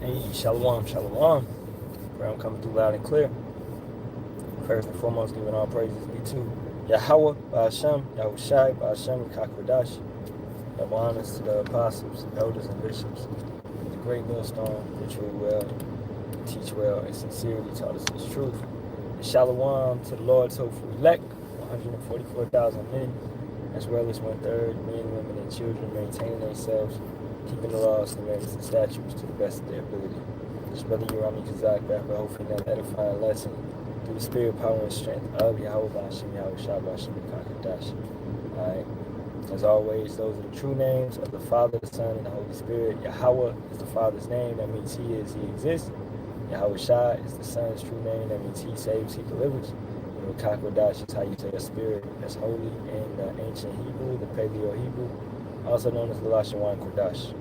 Hey, shalom, shalom. Pray I'm coming through loud and clear. First and foremost, giving all praises be to Yahawah, Sham, Yahawashi, Shem, Kakwadash. Double honors to the apostles, elders, and bishops. The great millstone that rule well, teach well, and sincerely taught us His truth. And shalom to the Lord's hopeful elect, 144,000 men, as well as 1/3 men, women, and children, maintaining themselves, keeping the laws, commandments, and statutes to the best of their ability. This brother Yerami Kazak back with hopefully that edifying lesson through the spirit, power, and strength of Yahawah, Shem, Yahawashi, Shem, Kakadash. Alright. As always, those are the true names of the Father, the Son, and the Holy Spirit. Yahawah is the Father's name, that means He is, He exists. Yahawashi is the Son's true name, that means He saves, He delivers. And Kakwadash is how you say a spirit that's holy in the ancient Hebrew, the Paleo Hebrew, also known as the Lashawan Kodash.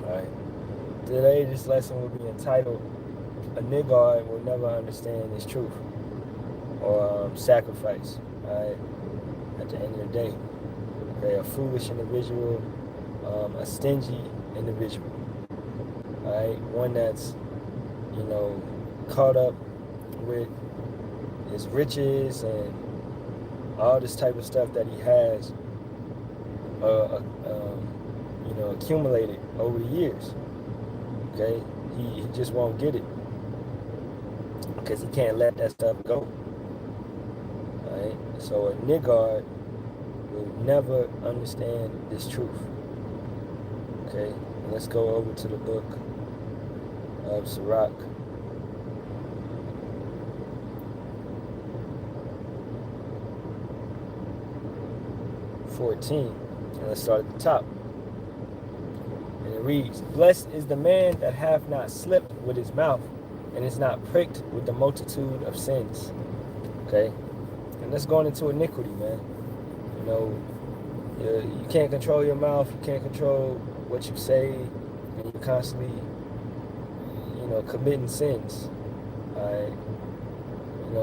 Alright. Today, this lesson will be entitled, A Niggard Will Never Understand His Truth, or Sacrifice, alright, at the end of the day. Okay, a foolish individual, a stingy individual, alright, one that's, caught up with his riches and all this type of stuff that he has, accumulated over the years. Okay, he just won't get it because he can't let that stuff go. Alright, so a Niggard will never understand this truth. Okay, let's go over to the book of Barak. And let's start at the top. And it reads, Blessed is the man that hath not slipped with his mouth, and is not pricked with the multitude of sins. Okay? And that's going into iniquity, man. You can't control your mouth, you can't control what you say, and you're constantly, committing sins. Alright?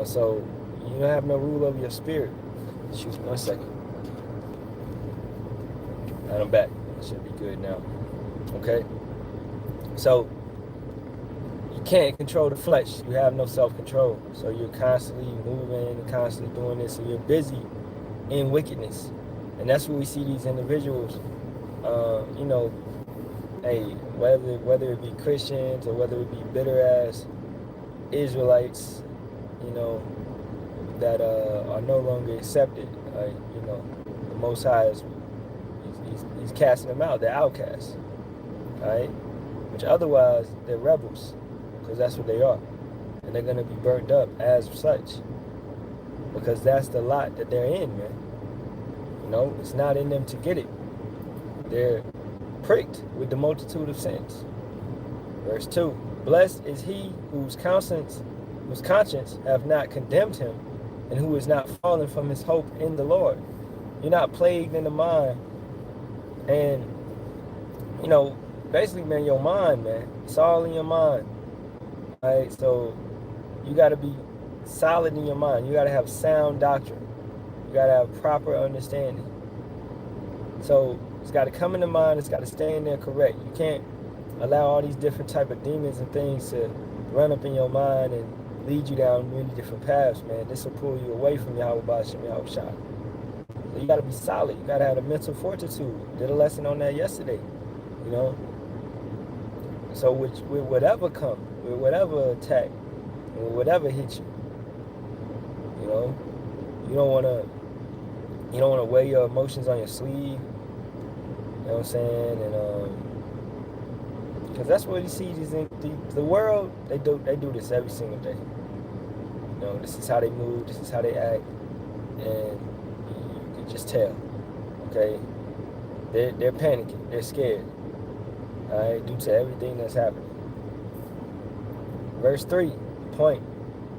So you don't have no rule over your spirit. Excuse me 1 second. And I'm back. It should be good now. Okay? So, you can't control the flesh. You have no self-control. So you're constantly moving, constantly doing this, and you're busy in wickedness. And that's where we see these individuals, whether it be Christians or whether it be bitter-ass Israelites, that are no longer accepted. The Most High is He's casting them out. They're outcasts. Alright? Which otherwise, they're rebels. Because that's what they are. And they're going to be burnt up as such. Because that's the lot that they're in, man. It's not in them to get it. They're pricked with the multitude of sins. Verse 2. Blessed is he whose conscience have not condemned him, and who is not fallen from his hope in the Lord. You're not plagued in the mind. And, basically, man, your mind, man, it's all in your mind. Alright, so you got to be solid in your mind. You got to have sound doctrine. You got to have proper understanding. So it's got to come in the mind. It's got to stay in there correct. You can't allow all these different type of demons and things to run up in your mind and lead you down many different paths, man. This will pull you away from Yahawah, Shem, Yahawashi. So you got to be solid. You got to have a mental fortitude. Did a lesson on that yesterday, So with whatever come, with whatever attack, with whatever hit you, you don't want to wear your emotions on your sleeve. You know what I'm saying? And because that's what you see the world. They do this every single day. This is how they move. This is how they act, and you can just tell. Okay, they're panicking. They're scared. Alright, due to everything that's happening. Verse 3, point.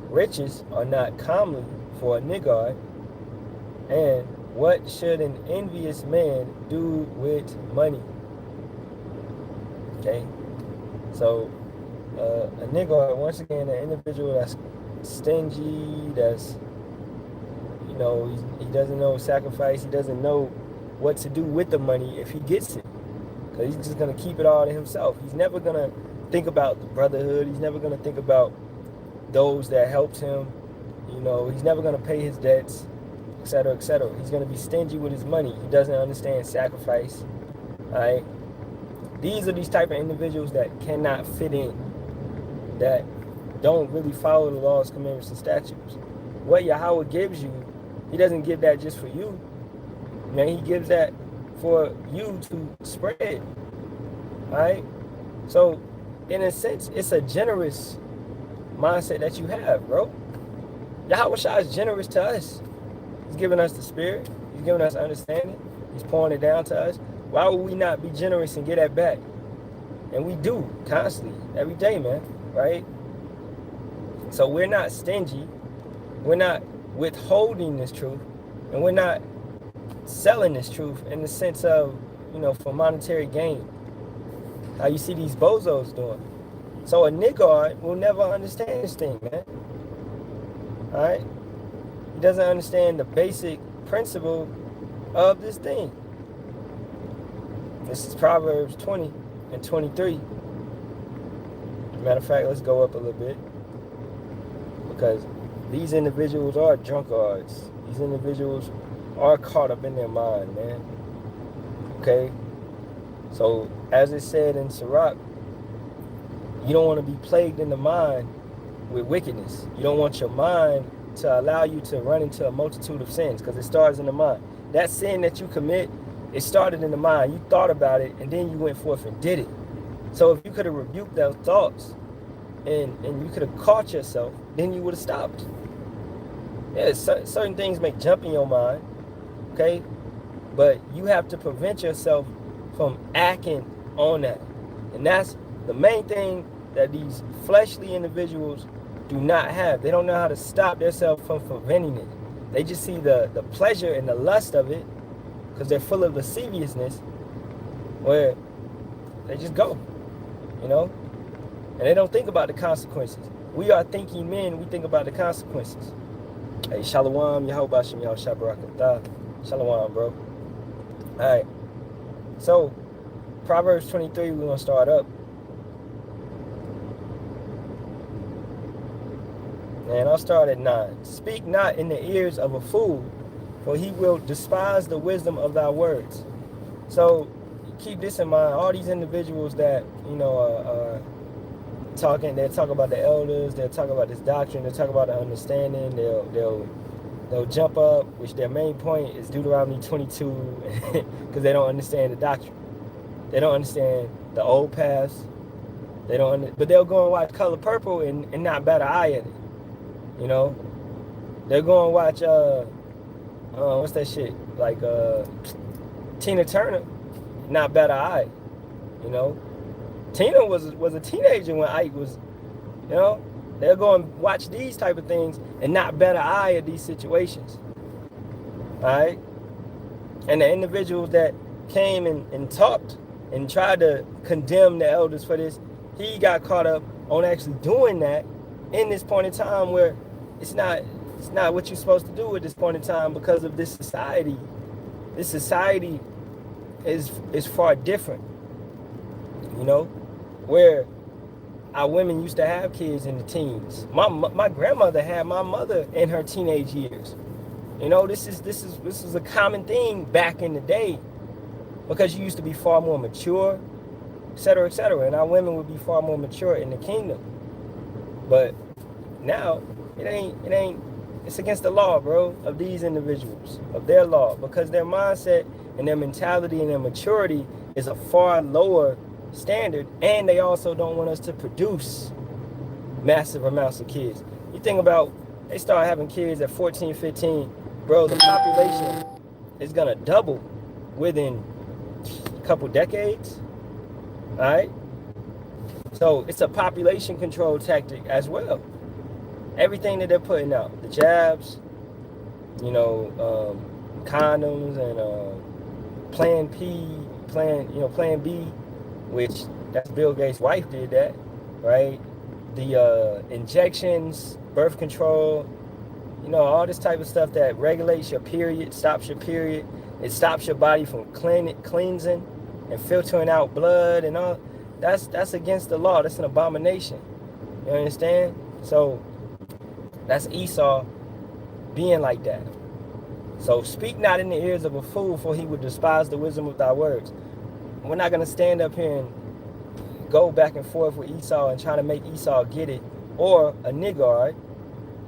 Riches are not comely for a niggard, and what should an envious man do with money? Okay, so a niggard, once again, an individual that's stingy, that's, he doesn't know sacrifice, he doesn't know what to do with the money if he gets it. Because he's just going to keep it all to himself. He's never going to think about the brotherhood. He's never going to think about those that helped him. You know, he's never going to pay his debts, etc., etc. He's going to be stingy with his money. He doesn't understand sacrifice. All right. These are these type of individuals that cannot fit in, that don't really follow the laws, commandments, and statutes. What Yahawah gives you, he doesn't give that just for you. Man, he gives that for you to spread. All right. So, in a sense, it's a generous mindset that you have, bro. Yahawashi is generous to us. He's giving us the spirit. He's giving us understanding. He's pouring it down to us. Why would we not be generous and get that back? And we do constantly, every day, man, right? So we're not stingy. We're not withholding this truth. And we're not selling this truth in the sense of, you know, for monetary gain. How you see these bozos doing. So a Niggard will never understand this thing, man. All right? He doesn't understand the basic principle of this thing. This is Proverbs 20 and 23. Matter of fact, let's go up a little bit. Because these individuals are drunkards. These individuals are caught up in their mind, man. Okay? So, as it said in Sirach, you don't want to be plagued in the mind with wickedness. You don't want your mind to allow you to run into a multitude of sins, because it starts in the mind. That sin that you commit, it started in the mind. You thought about it, and then you went forth and did it. So if you could have rebuked those thoughts, and you could have caught yourself, then you would have stopped. Yeah, certain things may jump in your mind, okay? But you have to prevent yourself from acting on that. And that's the main thing that these fleshly individuals do not have. They don't know how to stop themselves from preventing it. They just see the pleasure and the lust of it, because they're full of lasciviousness, where they just go, you know? And they don't think about the consequences. We are thinking men, we think about the consequences. Hey, Shalom, Yahawashi, Yahawashi, Barak, Ahtham. Shalom, bro. All right. So, Proverbs 23, we're going to start up. And I'll start at 9. Speak not in the ears of a fool, for he will despise the wisdom of thy words. So, keep this in mind. All these individuals that, you know, are talking, they'll talk about the elders, they'll talk about this doctrine, they'll talk about the understanding, they'll jump up, which their main point is Deuteronomy 22, because they don't understand the doctrine. They don't understand the old paths. They don't, but they'll go and watch Color Purple and not bat an eye at it. You know, they'll go and watch what's that shit, like Tina Turner, not bat an eye. You know, Tina was a teenager when Ike was, you know. They'll go and watch these type of things and not bat an eye at these situations. All right? And the individuals that came and talked and tried to condemn the elders for this, he got caught up on actually doing that in this point in time where it's not what you're supposed to do at this point in time, because of this society. This society is far different, you know, where our women used to have kids in the teens. My grandmother had my mother in her teenage years. You know, this is a common thing back in the day, because you used to be far more mature, etc., etc., and our women would be far more mature in the kingdom. But now it's against the law, bro, of these individuals, of their law, because their mindset and their mentality and their maturity is a far lower standard, and they also don't want us to produce massive amounts of kids. You think about, they start having kids at 14, 15, bro, the population is gonna double within a couple decades. All right, so it's a population control tactic as well. Everything that they're putting out, the jabs, you know, condoms, and Plan B, which that's Bill Gates' wife did that, right? The injections, birth control, you know, all this type of stuff that regulates your period, stops your period. It stops your body from cleansing and filtering out blood and all. That's against the law. That's an abomination. You understand? So that's Esau being like that. So speak not in the ears of a fool, for he would despise the wisdom of thy words. We're not going to stand up here and go back and forth with Esau and try to make Esau get it, or a Niggard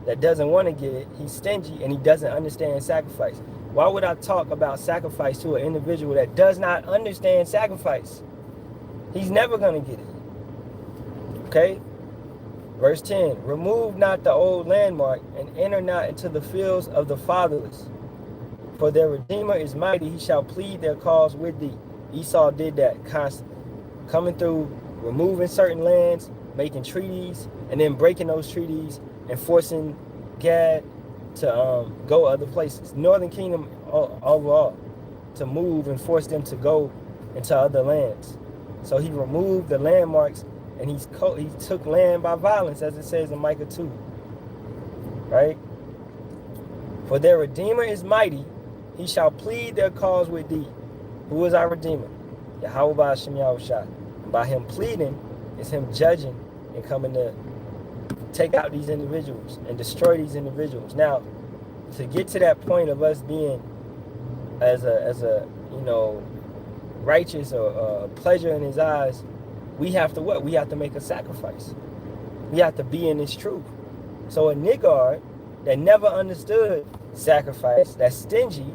that doesn't want to get it. He's stingy and he doesn't understand sacrifice. Why would I talk about sacrifice to an individual that does not understand sacrifice? He's never going to get it. Okay? Verse 10, remove not the old landmark and enter not into the fields of the fatherless. For their Redeemer is mighty, he shall plead their cause with thee. Esau did that constantly. Coming through, removing certain lands, making treaties, and then breaking those treaties and forcing Gad to go other places. Northern Kingdom overall, to move and force them to go into other lands. So he removed the landmarks and he took land by violence, as it says in Micah 2. Right? For their Redeemer is mighty, he shall plead their cause with thee. Who is our Redeemer? Yahawah by Hashem Yahawashi. And by him pleading is him judging and coming to take out these individuals and destroy these individuals. Now, to get to that point of us being as a righteous or pleasure in his eyes, we have to what? We have to make a sacrifice. We have to be in this truth. So a Niggard that never understood sacrifice, that's stingy,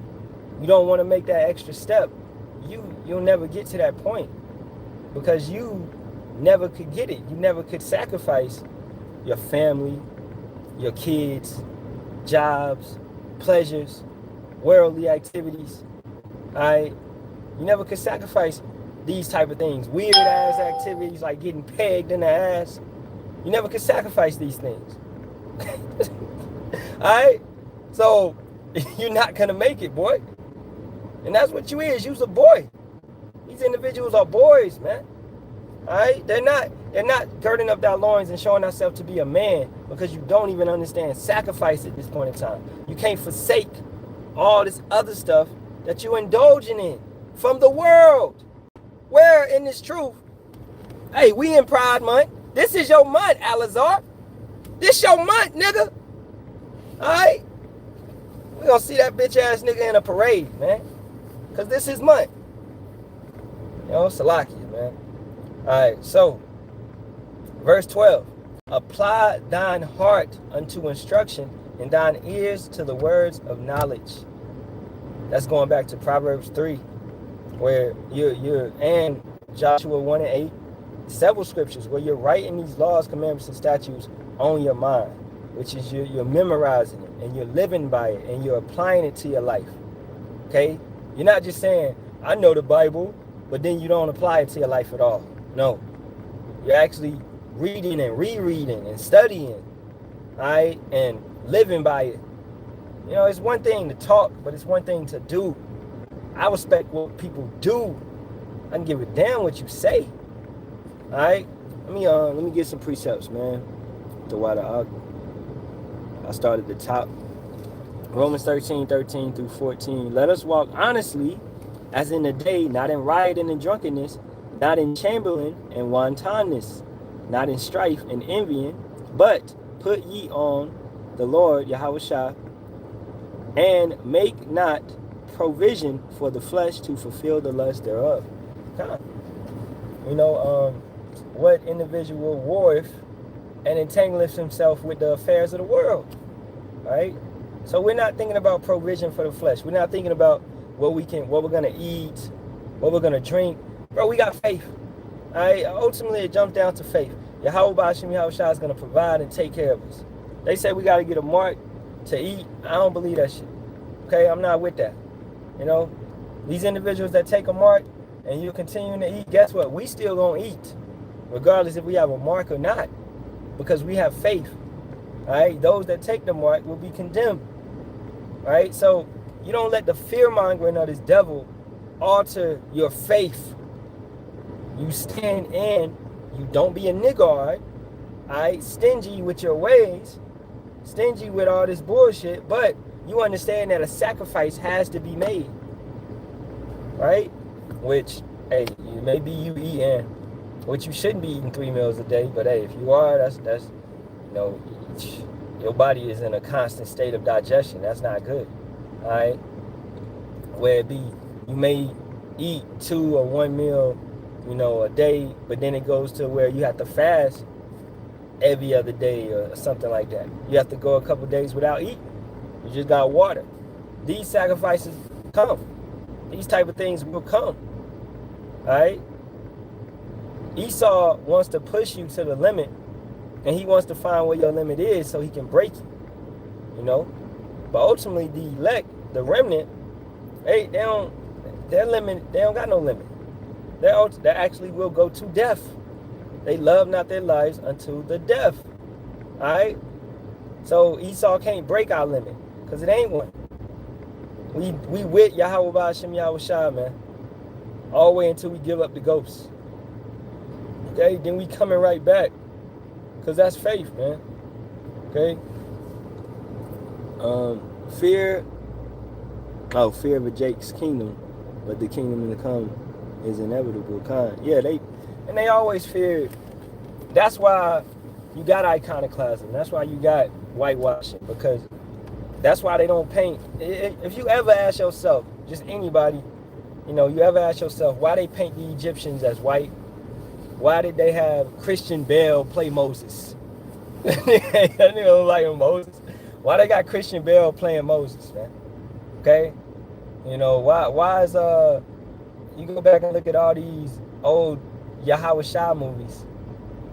you don't want to make that extra step, you'll never get to that point, because you never could get it. You never could sacrifice your family, your kids, jobs, pleasures, worldly activities. Alright? You never could sacrifice these type of things. Weird ass activities like getting pegged in the ass. You never could sacrifice these things. Alright? So you're not gonna make it, boy. And that's what you is. You's a boy. These individuals are boys, man. Alright? They're not girding up their loins and showing themselves to be a man, because you don't even understand sacrifice at this point in time. You can't forsake all this other stuff that you're indulging in from the world. Where in this truth, hey, we in Pride Month. This is your month, Alazar. This your month, nigga. Alright? We gonna see that bitch ass nigga in a parade, man. Because this is month. You know, Salakia, man. Alright, so verse 12. Apply thine heart unto instruction, and thine ears to the words of knowledge. That's going back to Proverbs 3, where you're and Joshua 1 and 8, several scriptures where you're writing these laws, commandments, and statutes on your mind, which is you're memorizing it and you're living by it and you're applying it to your life. Okay? You're not just saying, I know the Bible, but then you don't apply it to your life at all. No. You're actually reading and rereading and studying, all right, and living by it. You know, it's one thing to talk, but it's one thing to do. I respect what people do. I can give a damn what you say. All right, let me get some precepts, man. I started at the top. Romans 13 through 14. Let us walk honestly, as in the day, not in rioting and drunkenness, not in chambering and wantonness, not in strife and envying, but put ye on the Lord Yahawashi, and make not provision for the flesh to fulfill the lust thereof. You know, what individual warreth and entangleth himself with the affairs of the world, right? So we're not thinking about provision for the flesh. We're not thinking about what we're gonna eat, what we're gonna drink. Bro, we got faith. All right? Ultimately, it jumps down to faith. Yahawah by Hashem Yahawashi is gonna provide and take care of us. They say we gotta get a mark to eat. I don't believe that shit. Okay, I'm not with that. You know, these individuals that take a mark and you're continuing to eat, guess what? We still gonna eat, regardless if we have a mark or not, because we have faith. All right, those that take the mark will be condemned. All right, so you don't let the fear mongering of this devil alter your faith. You stand in. You don't be a Niggard. All right, stingy with your ways, stingy with all this bullshit, but you understand that a sacrifice has to be made, right? Which, hey, maybe you eating which you shouldn't be eating 3 meals a day. But hey, if you are, that's you know, your body is in a constant state of digestion. That's not good. All right, where it be you may eat 2 or 1 meal, you know, a day, but then it goes to where you have to fast every other day or something like that. You have to go a couple days without eating. You just got water. These sacrifices come. These type of things will come. All right. Esau wants to push you to the limit, and he wants to find where your limit is so he can break you. You know, but ultimately the elect, the remnant, they don't. Their limit, they don't got no limit. They actually will go to death. They love not their lives unto the death. All right. So Esau can't break our limit because it ain't one. We with Yahawah Hashem Yahawashi, man, all the way until we give up the ghosts. Okay, then we coming right back, because that's faith, man. Okay. Fear of a Jake's kingdom, but the kingdom to come is inevitable. Yeah, they always feared. That's why you got iconoclasm. That's why you got whitewashing, because that's why they don't paint. If you ever ask yourself, just anybody, you know, you ever ask yourself why they paint the Egyptians as white? Why did they have Christian Bale play Moses? That nigga look like Moses. Why they got Christian Bale playing Moses, man? Okay? You know, why is you go back and look at all these old Yahawashi movies.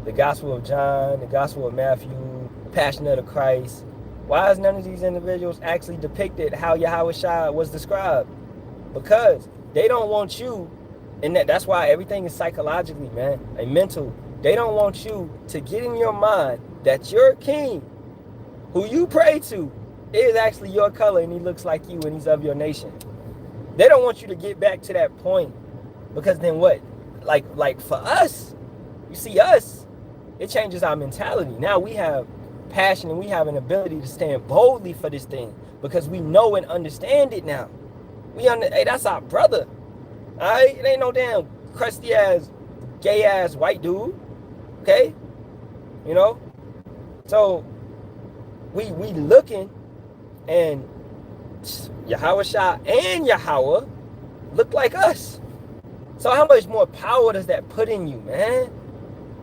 The Gospel of John, the Gospel of Matthew, Passion of the Christ. Why is none of these individuals actually depicted how Yahawashi was described? Because they don't want you. And that's why everything is psychologically, man, and mental. They don't want you to get in your mind that your king, who you pray to, is actually your color and he looks like you and he's of your nation. They don't want you to get back to that point, because then what? Like for us, you see us, it changes our mentality. Now we have passion and we have an ability to stand boldly for this thing because we know and understand it now. Hey, that's our brother. All right, it ain't no damn crusty ass, gay ass white dude. Okay, you know. So we looking, and Yahawashi and Yahawah look like us. So how much more power does that put in you, man?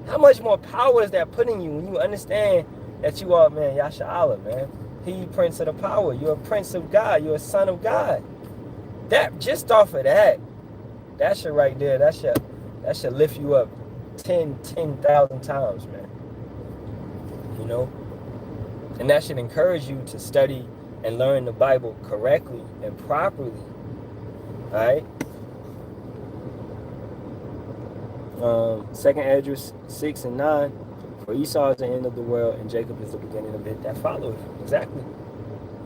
How much more power does that put in you when you understand that you are, man, Yasha'Allah, man. He Prince of the power. You're a Prince of God. You're a Son of God. That, just off of that shit right there, that should lift you up 10,000 times, man. You know? And that should encourage you to study and learn the Bible correctly and properly. Alright? 2nd Esdras 6 and 9. For Esau is the end of the world, and Jacob is the beginning of it that followeth. Exactly.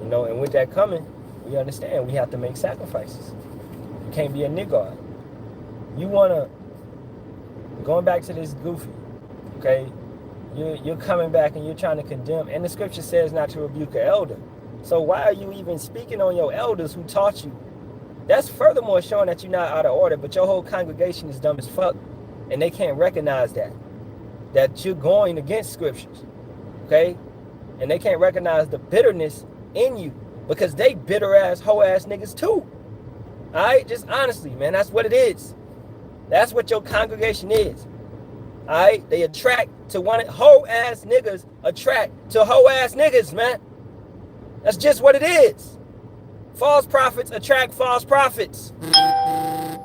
You know, and with that coming, we understand we have to make sacrifices. You can't be a Niggard. You wanna, going back to this goofy, okay? You're coming back and you're trying to condemn, and the scripture says not to rebuke an elder. So why are you even speaking on your elders who taught you? That's furthermore showing that you're not out of order, but your whole congregation is dumb as fuck, and they can't recognize that you're going against scriptures, okay? And they can't recognize the bitterness in you, because they bitter ass, hoe ass niggas too. All right, just honestly, man, that's what it is. That's what your congregation is. All right, they attract to one hoe ass niggas, attract to hoe ass niggas, man. That's just what it is. False prophets attract false prophets.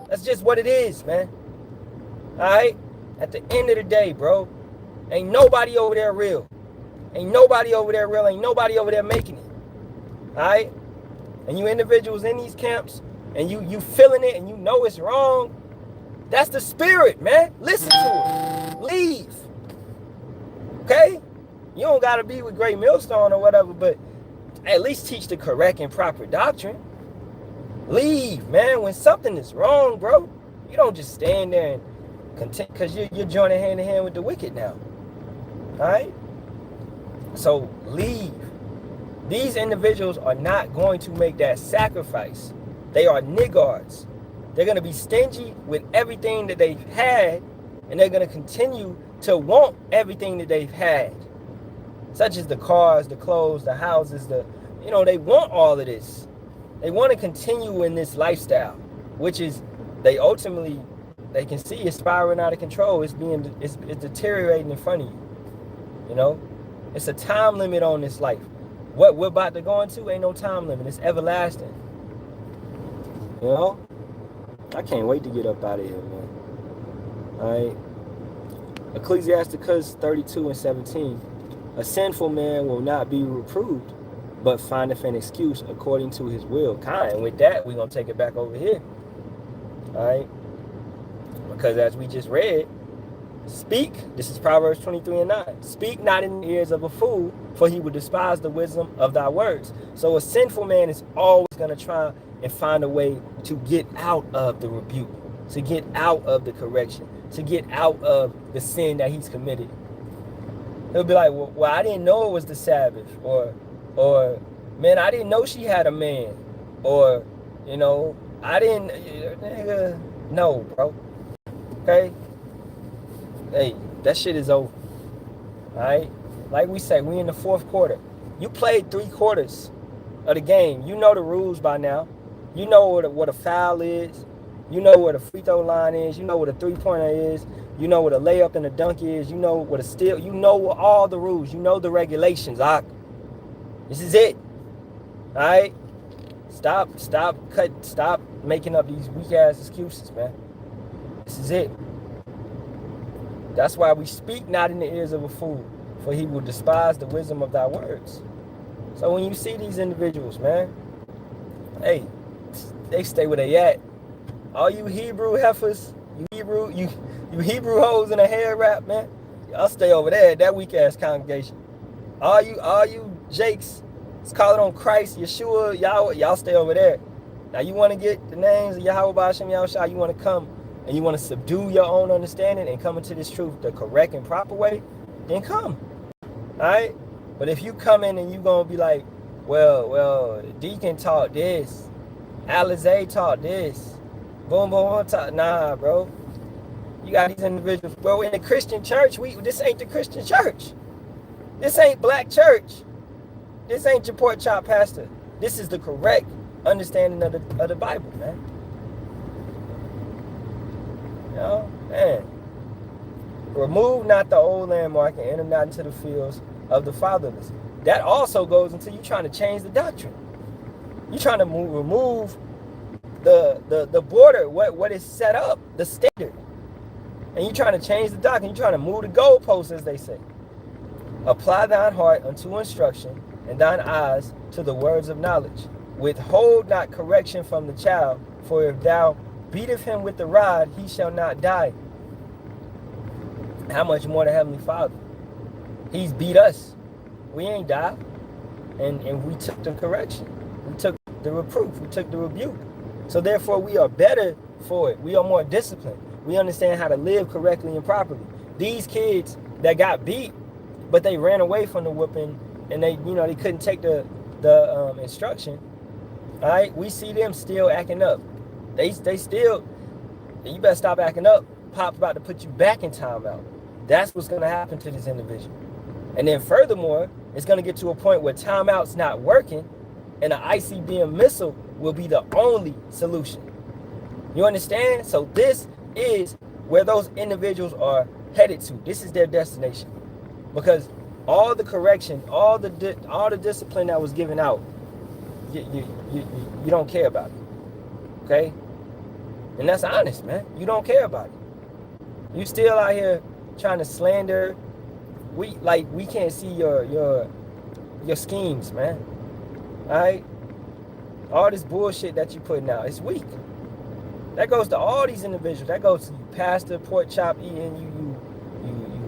That's just what it is, man. All right, at the end of the day, bro, ain't nobody over there real. Ain't nobody over there real. Ain't nobody over there making it. All right, and you individuals in these camps, and you feeling it, and you know it's wrong. That's the spirit, man. Listen to it. Leave. Okay? You don't got to be with Great Millstone or whatever, but at least teach the correct and proper doctrine. Leave, man. When something is wrong, bro, you don't just stand there and continue, because you're joining hand in hand with the wicked now. All right? So leave. These individuals are not going to make that sacrifice. They are niggards. They're going to be stingy with everything that they've had And they're going to continue to want everything that they've had, such as the cars, the clothes, the houses, they want all of this. They want to continue in this lifestyle, which is, they can see it's spiraling out of control. It's deteriorating in front of you. It's a time limit on this life. What we're about to go into ain't no time limit. It's everlasting. I can't wait to get up out of here, man. All right. Ecclesiasticus 32:17. A sinful man will not be reproved, but findeth an excuse according to his will. And with that, we're going to take it back over here. All right. Because as we just read, speak, this is Proverbs 23:9. Speak not in the ears of a fool, for he will despise the wisdom of thy words. So a sinful man is always going to try and find a way to get out of the rebuke, to get out of the correction, to get out of the sin that he's committed. He'll be like, well, I didn't know it was the Sabbath, or man, I didn't know she had a man, or I didn't, nigga, no, bro. Okay? Hey, that shit is over. Alright? Like we say, we in the fourth quarter. You played 3 quarters of the game. You know the rules by now. You know what a foul is. You know what a free throw line is. You know what a 3-pointer is. You know what a layup and a dunk is. You know what a steal. You know all the rules. You know the regulations. This is it. Alright? Stop making up these weak ass excuses, man. This is it. That's why we speak not in the ears of a fool, for he will despise the wisdom of thy words. So when you see these individuals, man, hey, they stay where they at. All you Hebrew heifers, you Hebrew hoes in a hair wrap, man, y'all stay over there, that weak ass congregation. All you Jakes, let's call it on Christ, Yeshua, y'all stay over there. Now you want to get the names of Yahawah, Shem, Yahawashi, you want to come and you want to subdue your own understanding and come into this truth the correct and proper way, then come. Alright? But if you come in and you going to be like, well, Deacon taught this, Alizé taught this, boom, taught, nah, bro. You got these individuals, bro, in the Christian church, this ain't the Christian church. This ain't black church. This ain't your pork chop pastor. This is the correct understanding of the Bible, man. Man. Remove not the old landmark and enter not into the fields of the fatherless. That also goes into you trying to change the doctrine. You're trying to remove the border, what is set up, the standard. And you're trying to change the doctrine. You're trying to move the goalposts, as they say. Apply thine heart unto instruction, and thine eyes to the words of knowledge. Withhold not correction from the child, for if thou beateth him with the rod, he shall not die. How much more the Heavenly Father? He's beat us. We ain't died. And we took the correction. We took the reproof. We took the rebuke. So therefore, we are better for it. We are more disciplined. We understand how to live correctly and properly. These kids that got beat, but they ran away from the whooping, and they couldn't take the instruction. All right, we see them still acting up. They still. You better stop acting up. Pop's about to put you back in timeout. That's what's going to happen to this individual. And then furthermore, it's going to get to a point where timeout's not working, and an ICBM missile will be the only solution. You understand? So this is where those individuals are headed to. This is their destination. Because all the correction, all the discipline that was given out, you don't care about it. Okay? And that's honest, man. You don't care about it. You still out here trying to slander. We can't see your schemes, man. Alright? All this bullshit that you putting out, it's weak. That goes to all these individuals. That goes to you pastor, pork chop eating, you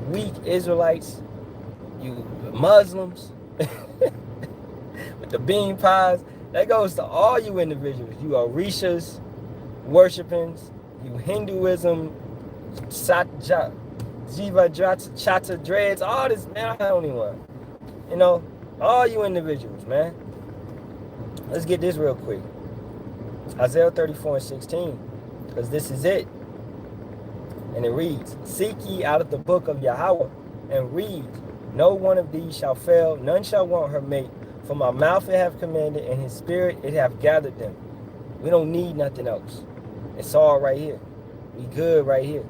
weak Israelites, you Muslims, with the bean pies. That goes to all you individuals. You Orishas, worshipings, you Hinduism, Jiva Chata dreads, all this, man, I don't even want. All you individuals, man. Let's get this real quick. Isaiah 34:16, because this is it. And it reads, seek ye out of the book of Yahawah, and read, no one of these shall fail, none shall want her mate. For my mouth it have commanded, and his spirit it have gathered them. We don't need nothing else. It's all right here. We good right here.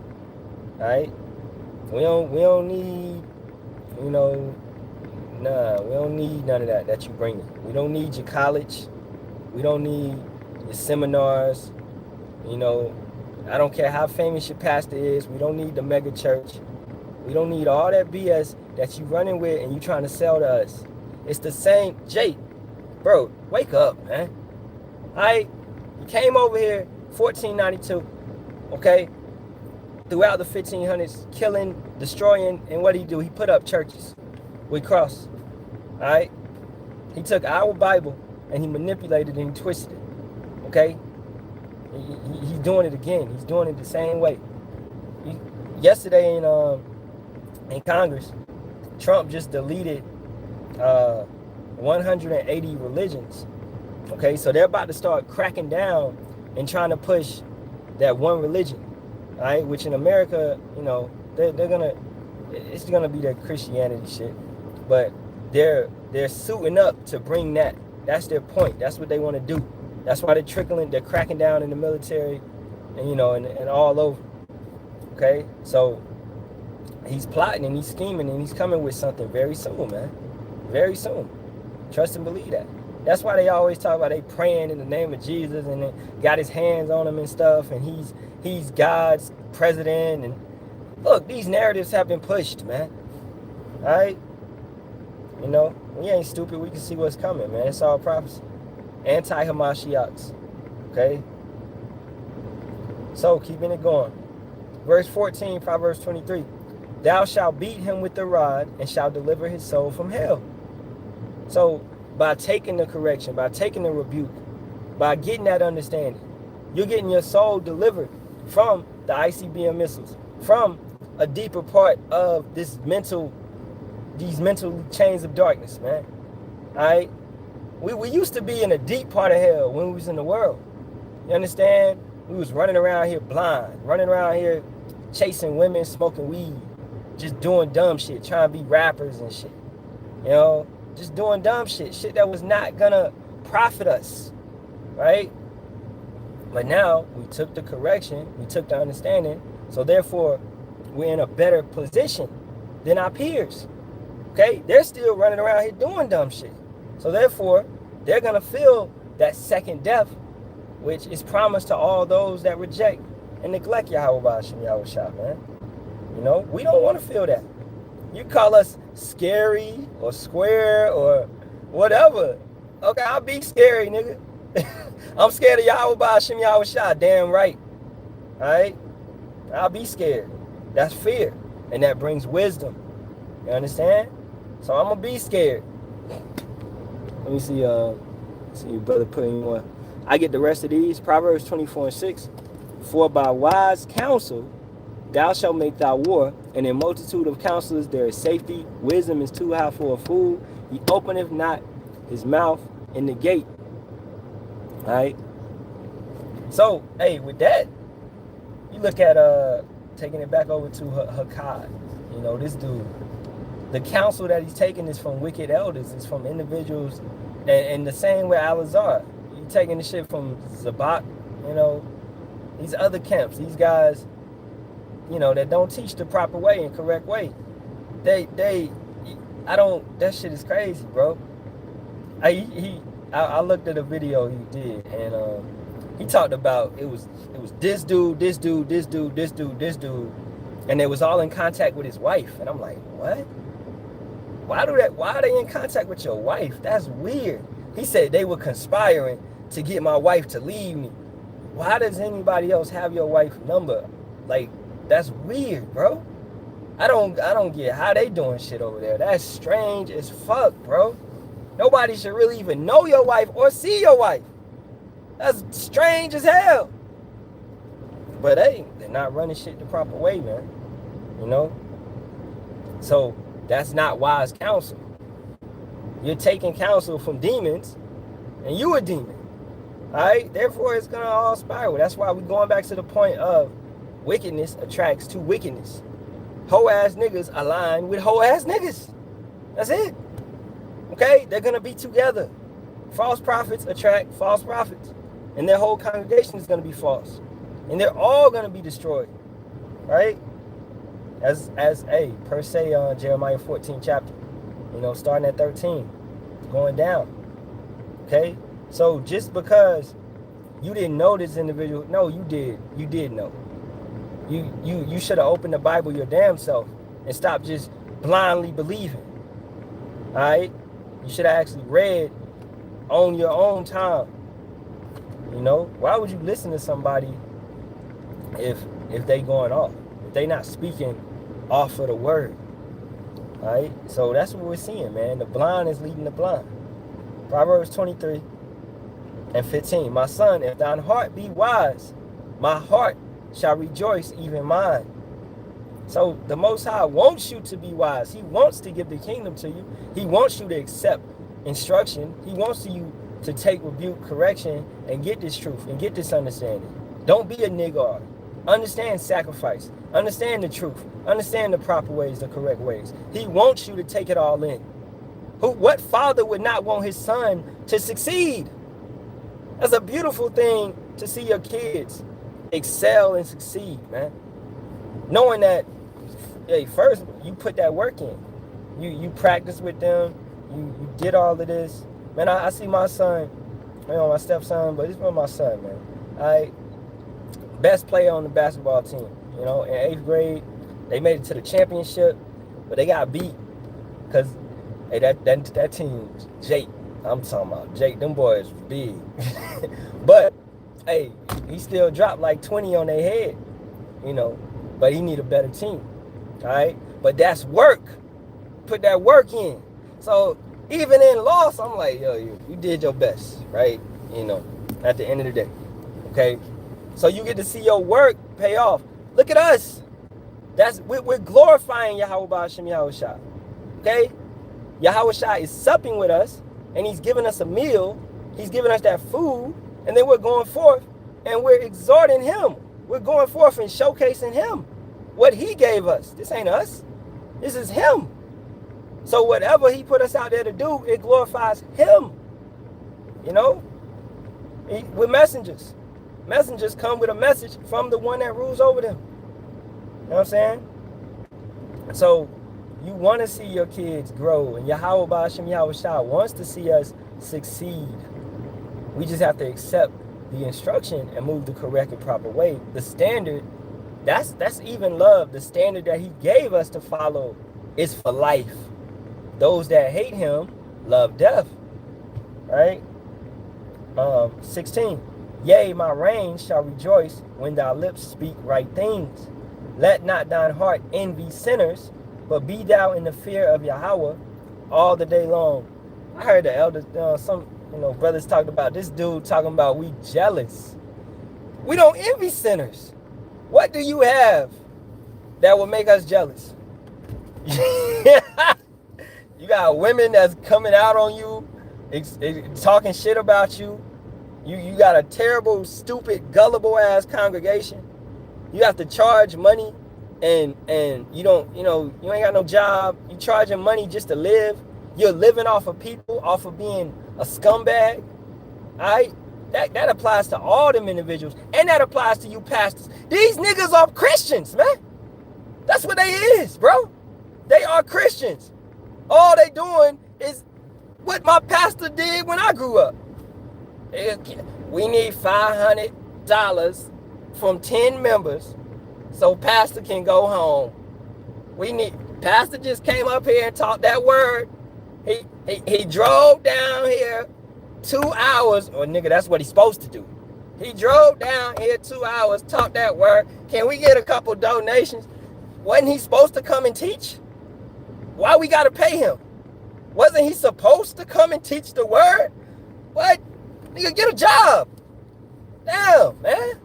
Alright? We don't need, we don't need none of that you bring it. We don't need your college. We don't need your seminars. I don't care how famous your pastor is. We don't need the mega church. We don't need all that BS that you running with and you trying to sell to us. It's the same. Jake, bro, wake up, man. Alright? You came over here 1492, okay? Throughout the 1500s, killing, destroying, and what did he do? He put up churches with cross. Alright? He took our Bible and he manipulated it and twisted it. Okay? He's doing it again. He's doing it the same way. Yesterday in Congress, Trump just deleted 180 religions. Okay, so they're about to start cracking down and trying to push that one religion. All right, which in America, it's gonna be that Christianity shit, but they're suiting up to bring that. That's their point. That's what they want to do. That's why they're cracking down in the military, and and all over. Okay, so he's plotting and he's scheming and he's coming with something very soon, man. Very soon. Trust and believe that. That's why they always talk about they praying in the name of Jesus and they got his hands on him and stuff, and he's God's president. And look, these narratives have been pushed, man. All right? We ain't stupid. We can see what's coming, man. It's all prophecy. Anti-Hamashiachs. Okay? So, keeping it going. Verse 14, Proverbs 23. Thou shalt beat him with the rod and shalt deliver his soul from hell. So, by taking the correction, by taking the rebuke, by getting that understanding, you're getting your soul delivered from the ICBM missiles, from a deeper part of these mental chains of darkness, man. All right? We used to be in a deep part of hell when we was in the world. You understand? We was running around here blind, running around here chasing women, smoking weed, just doing dumb shit, trying to be rappers and shit. Just doing dumb shit that was not gonna profit us, right? But now we took the correction, we took the understanding, so therefore we're in a better position than our peers. Okay? They're still running around here doing dumb shit. So therefore, they're gonna feel that second death, which is promised to all those that reject and neglect Yahawah Shem Yahawashi, man. We don't want to feel that. You call us scary or square or whatever. Okay, I'll be scary, nigga. I'm scared of Yahawah Shem Yahawashi, damn right. Alright? I'll be scared. That's fear. And that brings wisdom. You understand? So I'm gonna be scared. Let me see your brother putting more. I get the rest of these. Proverbs 24:6. For by wise counsel thou shalt make thy war, and in multitude of counselors there is safety. Wisdom is too high for a fool. He openeth not his mouth in the gate. Alright? So, hey, with that, you look at taking it back over to Hakad. This dude. The counsel that he's taking is from wicked elders. It's from individuals. And the same with Al-Azhar. You taking the shit from Zabak, these other camps, these guys, that don't teach the proper way and correct way. That shit is crazy, bro. I looked at a video he did, and he talked about it was this dude, and they was all in contact with his wife. And I'm like, what? Why are they in contact with your wife? That's weird. He said they were conspiring to get my wife to leave me. Why does anybody else have your wife's number? Like, that's weird, bro. I don't get how they doing shit over there. That's strange as fuck, bro. Nobody should really even know your wife or see your wife. That's strange as hell. But hey, they're not running shit the proper way, man. So that's not wise counsel. You're taking counsel from demons, and you a demon. Alright? Therefore, it's gonna all spiral. That's why we're going back to the point of Wickedness attracts to wickedness. Hoe-ass niggas align with hoe-ass niggas. That's it. Okay? They're going to be together. False prophets attract false prophets. And their whole congregation is going to be false. And they're all going to be destroyed. Right? As per se on Jeremiah 14 chapter. Starting at 13. Going down. Okay? So just because you didn't know this individual, no, you did. You did know. You should have opened the Bible your damn self and stopped just blindly believing. Alright? You should have actually read on your own time. Why would you listen to somebody if they going off? If they not speaking off of the word. Alright? So that's what we're seeing, man. The blind is leading the blind. Proverbs 23 and 15. My son, if thine heart be wise, my heart shall rejoice, even mine. So the Most High wants you to be wise. He wants to give the kingdom to you. He wants you to accept instruction. He wants you to take rebuke, correction, and get this truth and get this understanding. Don't be a Niggard. Understand sacrifice. Understand the truth. Understand the proper ways, the correct ways. He wants you to take it all in. What father would not want his son to succeed? That's a beautiful thing to see your kids excel and succeed, man. Knowing that, hey, first you put that work in. You practice with them. You get all of this. Man, I see my son, my stepson, but it's my son, man. Best player on the basketball team. In 8th grade, they made it to the championship, but they got beat because hey, that team, Jake. I'm talking about Jake. Them boys big, but hey, he still dropped like 20 on their head, But he need a better team, all right? But that's work. Put that work in. So even in loss, I'm like, yo, you did your best, right? At the end of the day, okay? So you get to see your work pay off. Look at us. We're glorifying Yahawah Hashem Yahawashi, okay? Yahawashi is supping with us, and he's giving us a meal. He's giving us that food, and then we're going forth, and we're exhorting him. We're going forth and showcasing him, what he gave us. This ain't us. This is him. So whatever he put us out there to do, it glorifies him. We're messengers. Messengers come with a message from the one that rules over them. You know what I'm saying? So you want to see your kids grow, and Yahawah Hashem Yahawashi wants to see us succeed. We just have to accept the instruction and move the correct and proper way. The standard, that's even love. The standard that he gave us to follow is for life. Those that hate him love death. Right? 16. Yea, my reign shall rejoice when thy lips speak right things. Let not thine heart envy sinners, but be thou in the fear of Yahawah all the day long. I heard the elders, some brothers talked about this dude talking about we jealous. We don't envy sinners. What do you have that will make us jealous? You got women that's coming out on you, talking shit about you. You got a terrible, stupid, gullible ass congregation. You have to charge money, and you ain't got no job. You charging money just to live. You're living off of people, off of being a scumbag. All right? That applies to all them individuals, and that applies to you pastors. These niggas are Christians, man. That's what they is, bro. They are Christians. All they doing is what my pastor did when I grew up. We need $500 from 10 members so pastor can go home. Pastor just came up here and taught that word. He drove down here 2 hours, or nigga, that's what he's supposed to do. He drove down here 2 hours, taught that word. Can we get a couple donations? Wasn't he supposed to come and teach? Why we gotta pay him? Wasn't he supposed to come and teach the word? What? Nigga, get a job. Damn, man.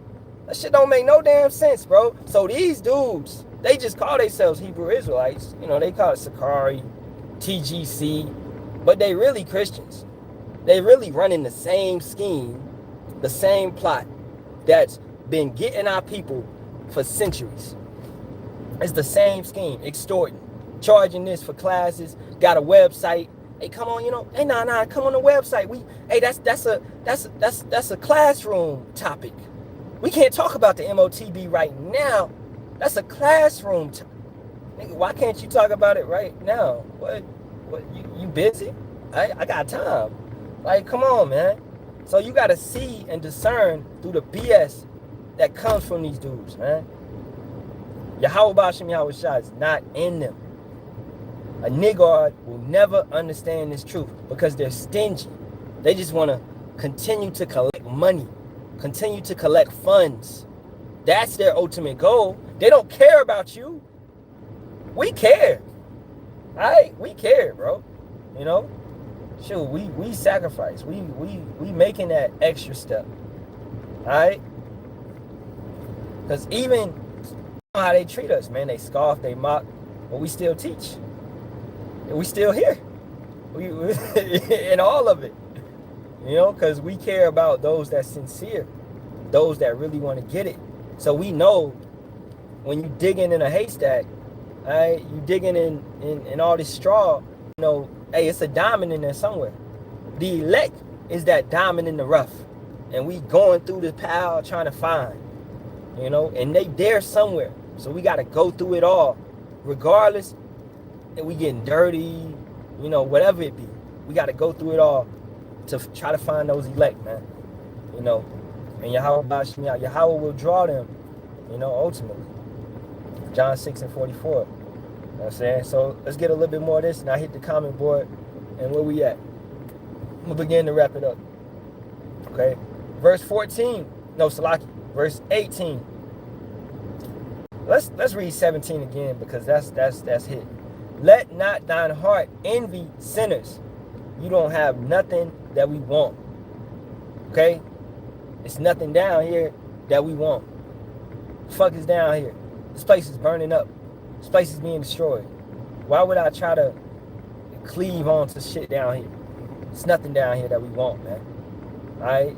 That shit don't make no damn sense, bro. So these dudes, they just call themselves Hebrew Israelites. They call it Sakari, TGC, but they really Christians. They really running the same scheme, the same plot that's been getting our people for centuries. It's the same scheme, extorting, charging this for classes, got a website. Hey, come on, hey, nah, come on the website. Hey, that's a classroom topic. We can't talk about the MOTB right now. That's a classroom topic. Why can't you talk about it right now? What you busy? I got time. Like, come on, man. So you got to see and discern through the BS that comes from these dudes, man. Yahawah Yahawashi is not in them. A Niggard will never understand this truth because they're stingy. They just want to continue to collect money, continue to collect funds. That's their ultimate goal. They don't care about you. We care. All right? We care, bro. Shoot, we sacrifice. We making that extra step. All right? Because even how they treat us, man, they scoff, they mock, but we still teach. And we still here. We in all of it. Because we care about those that's sincere, those that really want to get it. So we know when you digging in a haystack, all right, you digging in all this straw, hey, it's a diamond in there somewhere. The elect is that diamond in the rough. And we going through the pile trying to find, and they there somewhere. So we got to go through it all. Regardless, and we getting dirty, whatever it be. We got to go through it all to try to find those elect, man. And Yahawah will draw them, ultimately. John 6:44. You know what I'm saying? So let's get a little bit more of this, and I hit the comment board, and where we at? We'll begin to wrap it up. Okay? Verse 14. No, Salaki. Verse 18. Let's read 17 again because that's hit. Let not thine heart envy sinners. You don't have nothing that we want. Okay? It's nothing down here that we want. The fuck is down here? This place is burning up. This place is being destroyed. Why would I try to cleave on to shit down here? It's nothing down here that we want, man. Alright?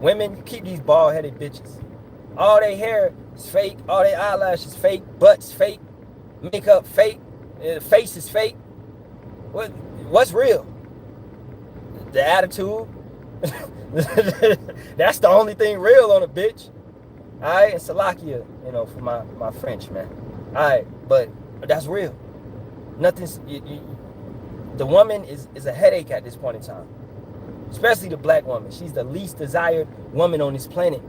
Women, you keep these bald-headed bitches. All their hair is fake. All their eyelashes fake. Butts fake. Makeup fake. Face is fake. What's real? The attitude. That's the only thing real on a bitch. Alright, and Salakia, for my French, man. Alright, but that's real. Nothing's the woman is a headache at this point in time. Especially the black woman. She's the least desired woman on this planet.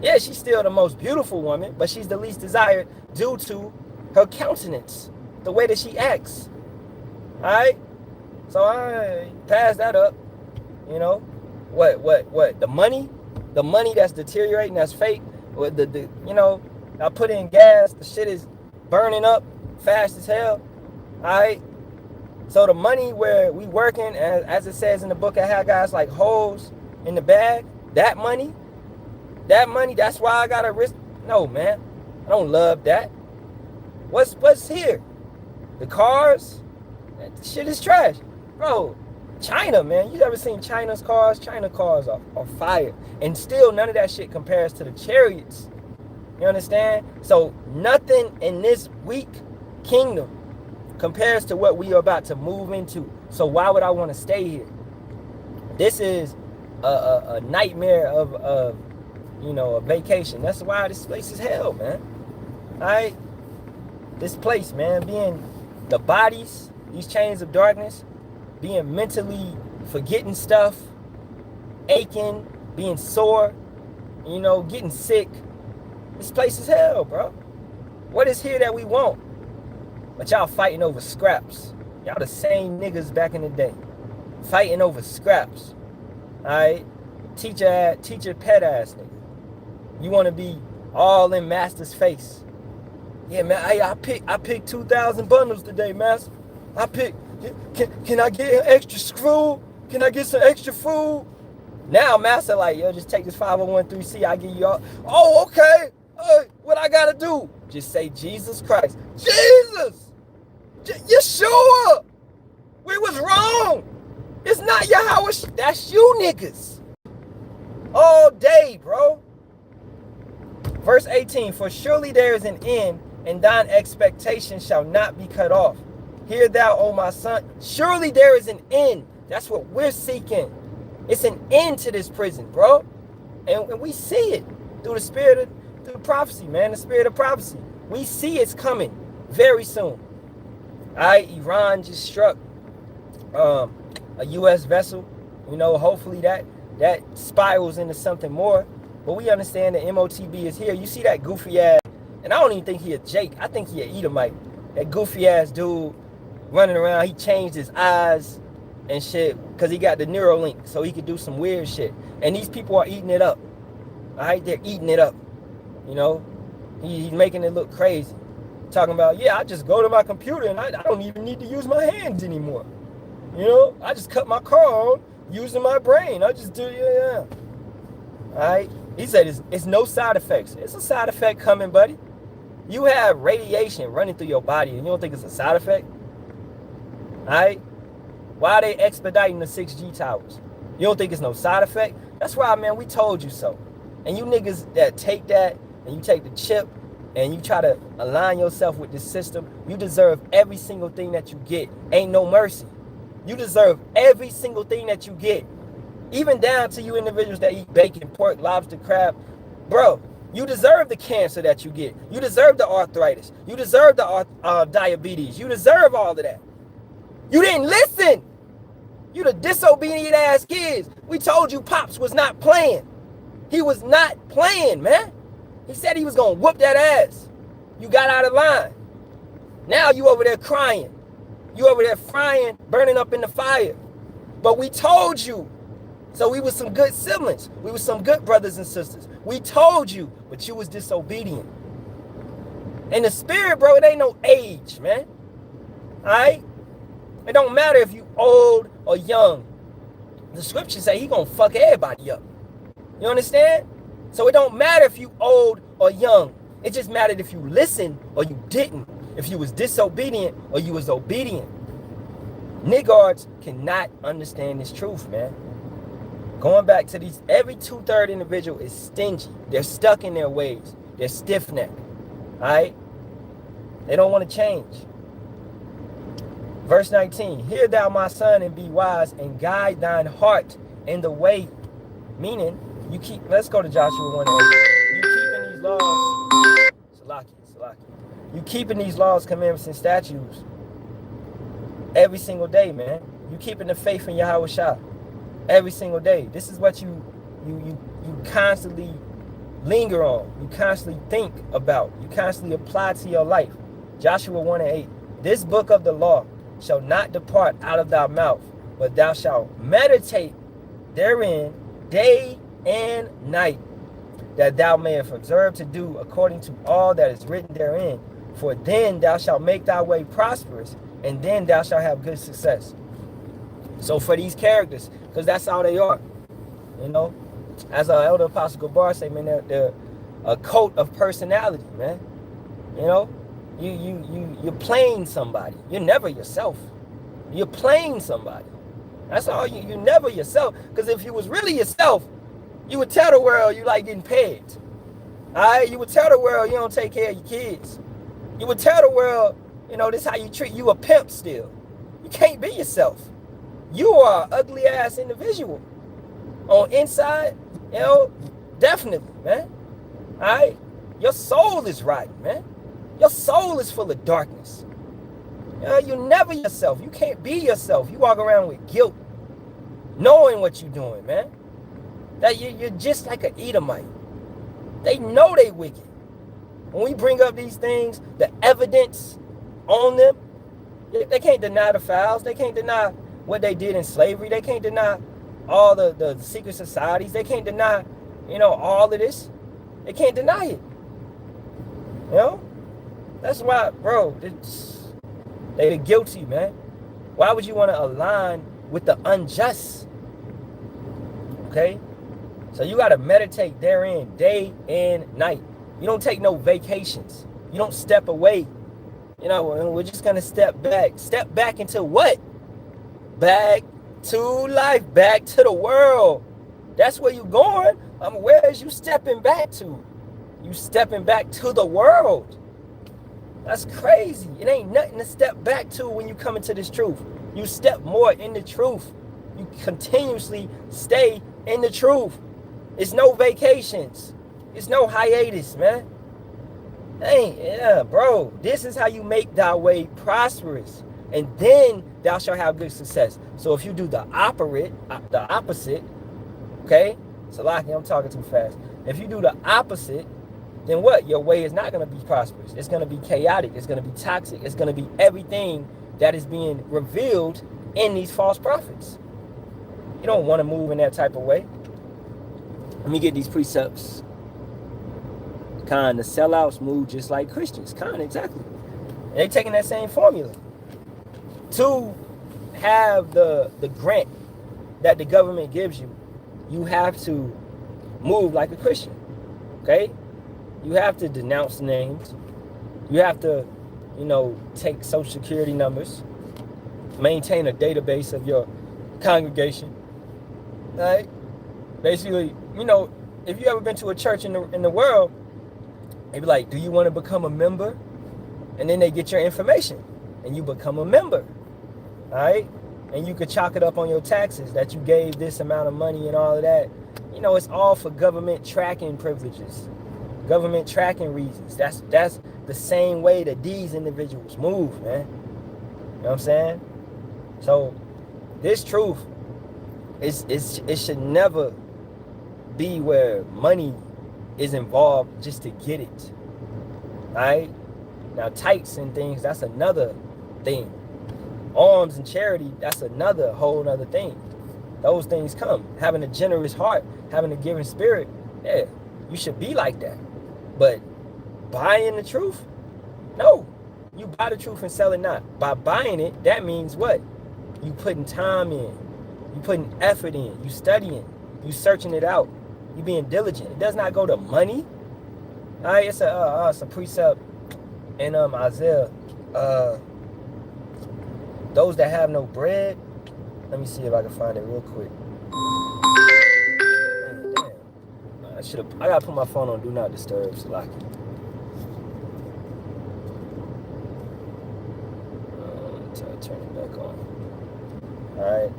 Yeah, she's still the most beautiful woman, but she's the least desired due to her countenance, the way that she acts. Alright? So I pass that up. What? The money that's deteriorating, that's fake. I put in gas, the shit is burning up fast as hell. Alright? So the money where we working, as it says in the book of Haggai, it's like holes in the bag. That money, that's why I gotta risk. No, man. I don't love that. What's here? The cars? That shit is trash. Bro, China, man. You ever seen China's cars? China cars are fire. And still none of that shit compares to the chariots. You understand? So nothing in this weak kingdom compares to what we are about to move into. So why would I want to stay here? This is a nightmare of a vacation. That's why this place is hell, man. Alright? This place, man, being the bodies, these chains of darkness, being mentally forgetting stuff, aching, being sore, getting sick. This place is hell, bro. What is here that we want? But y'all fighting over scraps. Y'all the same niggas back in the day. Fighting over scraps. Alright? Teacher pet ass nigga. You want to be all in master's face. Yeah, man, I picked 2,000 bundles today, master. Can I get an extra screw? Can I get some extra food? Now, master, like, yo, just take this 501(c)(3), I give you all. Oh, okay. What I gotta do? Just say Jesus Christ. Jesus! Yeshua! We was wrong. It's not Yahawashi. That's you niggas. All day, bro. Verse 18, for surely there is an end, and thine expectation shall not be cut off. Hear thou, O my son, surely there is an end. That's what we're seeking. It's an end to this prison, bro. And we see it through the spirit through prophecy, man, the spirit of prophecy. We see it's coming very soon. Iran just struck a U.S. vessel. You know, hopefully that spirals into something more. But we understand that MOTB is here. You see that goofy ass, and I don't even think he a Jake. I think he a Edomite. That goofy ass dude running around. He changed his eyes and shit because he got the Neuralink so he could do some weird shit. And these people are eating it up. All right, they're eating it up. You know, he's making it look crazy. Talking about, yeah, I just go to my computer and I don't even need to use my hands anymore. You know, I just cut my car on using my brain. I just do, yeah. All right. He said it's no side effects. It's a side effect coming, buddy. You have radiation running through your body and you don't think it's a side effect? All right. Why are they expediting the 6G towers? You don't think it's no side effect? That's why, man, we told you so. And you niggas that take that and you take the chip and you try to align yourself with this system, you deserve every single thing that you get. Ain't no mercy. You deserve every single thing that you get. Even down to you individuals that eat bacon, pork, lobster, crab. Bro, you deserve the cancer that you get. You deserve the arthritis. You deserve the diabetes. You deserve all of that. You didn't listen. You the disobedient ass kids. We told you Pops was not playing. He was not playing, man. He said he was going to whoop that ass. You got out of line. Now you over there crying. You over there frying, burning up in the fire. But we told you. So we were some good siblings. We were some good brothers and sisters. We told you, but you was disobedient. In the spirit, bro, it ain't no age, man. All right? It don't matter if you old or young. The scriptures say he gonna fuck everybody up. You understand? So it don't matter if you old or young. It just mattered if you listened or you didn't. If you was disobedient or you was obedient. Niggards cannot understand this truth, man. Going back to these, every 2/3 individual is stingy. They're stuck in their ways. They're stiff-necked. All right? They don't want to change. Verse 19, hear thou my son and be wise and guide thine heart in the way. Meaning, you keep, let's go to Joshua 1:8. You keeping these laws, Salaki. You keeping these laws, commandments, and statutes every single day, man. You keeping the faith in Yahawashi every single day. This is what you constantly linger on. You constantly think about. You constantly apply to your life. Joshua 1:8. This book of the law shall not depart out of thy mouth, but thou shalt meditate therein day and night, that thou mayest observe to do according to all that is written therein. For then thou shalt make thy way prosperous, and then thou shalt have good success. So for these characters, because that's how they are, you know, as our elder apostle Gabar say, man, they're a cult of personality, man. You know, you're playing somebody. You're never yourself. You're playing somebody. That's all. You're never yourself. Because if you was really yourself, you would tell the world you like getting paid. All right, you would tell the world you don't take care of your kids. You would tell the world, you know, this is how you treat you a pimp still. You can't be yourself. You are an ugly ass individual. On inside, you know, definitely, man. All right, your soul is rotten, man. Your soul is full of darkness. You know, you're never yourself. You can't be yourself. You walk around with guilt, knowing what you're doing, man. That you're just like an Edomite. They know they wicked. When we bring up these things, the evidence on them, they can't deny the fouls. They can't deny what they did in slavery. They can't deny all the secret societies. They can't deny, you know, all of this. They can't deny it. You know? That's why, bro, they're guilty, man. Why would you want to align with the unjust? Okay? So you got to meditate therein day and night. You don't take no vacations. You don't step away. You know, we're just going to step back. Step back into what? Back to life. Back to the world. That's where you're going. Where is you stepping back to? You stepping back to the world. That's crazy. It ain't nothing to step back to when you come into this truth. You step more in the truth. You continuously stay in the truth. It's no vacations. It's no hiatus, man. Yeah, bro. This is how you make thy way prosperous. And then thou shalt have good success. So if you do the opposite, okay? Salaki, I'm talking too fast. If you do the opposite, then what? Your way is not going to be prosperous. It's going to be chaotic. It's going to be toxic. It's going to be everything that is being revealed in these false prophets. You don't want to move in that type of way. Let me get these precepts. The sellouts move just like Christians. Exactly. And they taking that same formula. To have the grant that the government gives you, you have to move like a Christian. Okay? You have to denounce names. You have to, take social security numbers, maintain a database of your congregation. Right? Basically, if you ever been to a church in the world, they be like, do you want to become a member? And then they get your information and you become a member. All right? And you could chalk it up on your taxes that you gave this amount of money and all of that. It's all for government tracking privileges, government tracking reasons. That's the same way that these individuals move, man. You know what I'm saying? So this truth it should never be where money is involved just to get it. All right? Now tights and things, that's another thing. Alms and charity, that's another whole other thing. Those things come. Having a generous heart, having a giving spirit, yeah, you should be like that. But buying the truth? No. You buy the truth and sell it not. By buying it, that means what? You putting time in. You putting effort in. You studying. You searching it out. You being diligent. It does not go to money. All right, it's a precept in Isaiah. Those that have no bread. Let me see if I can find it real quick. Damn. I gotta put my phone on Do Not Disturb, Salaki. Turn it back on. Alright.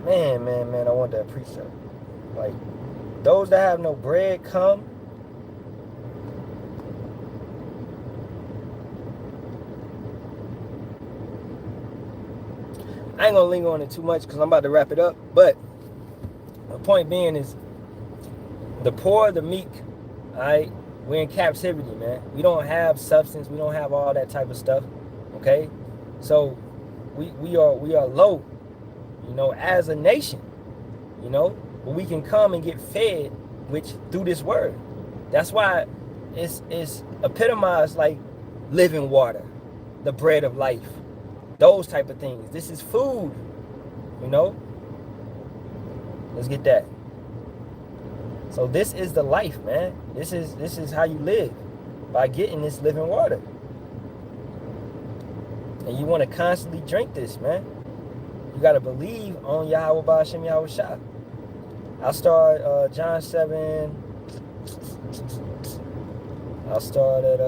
Man, I want that precept. Like, those that have no bread come. I ain't gonna linger on it too much because I'm about to wrap it up. But the point being is, the poor, the meek, all right, we're in captivity, man. We don't have substance. We don't have all that type of stuff. Okay, so we are low, as a nation, but we can come and get fed, which through this word. That's why it's epitomized like living water, the bread of life. Those type of things. This is food, Let's get that. So this is the life, man. This is how you live, by getting this living water. And you want to constantly drink this, man. You got to believe on Yahawah Ba'ashem Yahawashi. I'll start John 7. I'll start at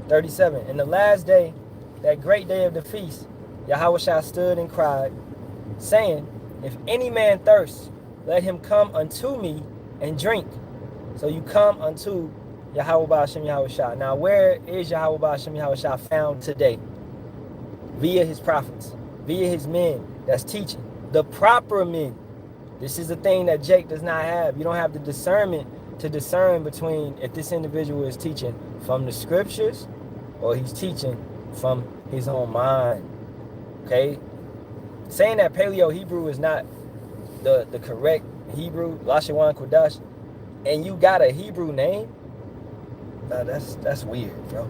37. In the last day, that great day of the feast, Yahawashi stood and cried, saying, if any man thirst, let him come unto me and drink. So you come unto Yahawah Ba'ashem Yahawashi. Now, where is Yahawah Ba'ashem Yahawashi found today? Via his prophets, via his men that's teaching. The proper men. This is the thing that Jake does not have. You don't have the discernment to discern between if this individual is teaching from the scriptures or he's teaching from his own mind. Okay? Saying that Paleo Hebrew is not the correct Hebrew, Lashawan Kodash, and you got a Hebrew name, that's weird, bro.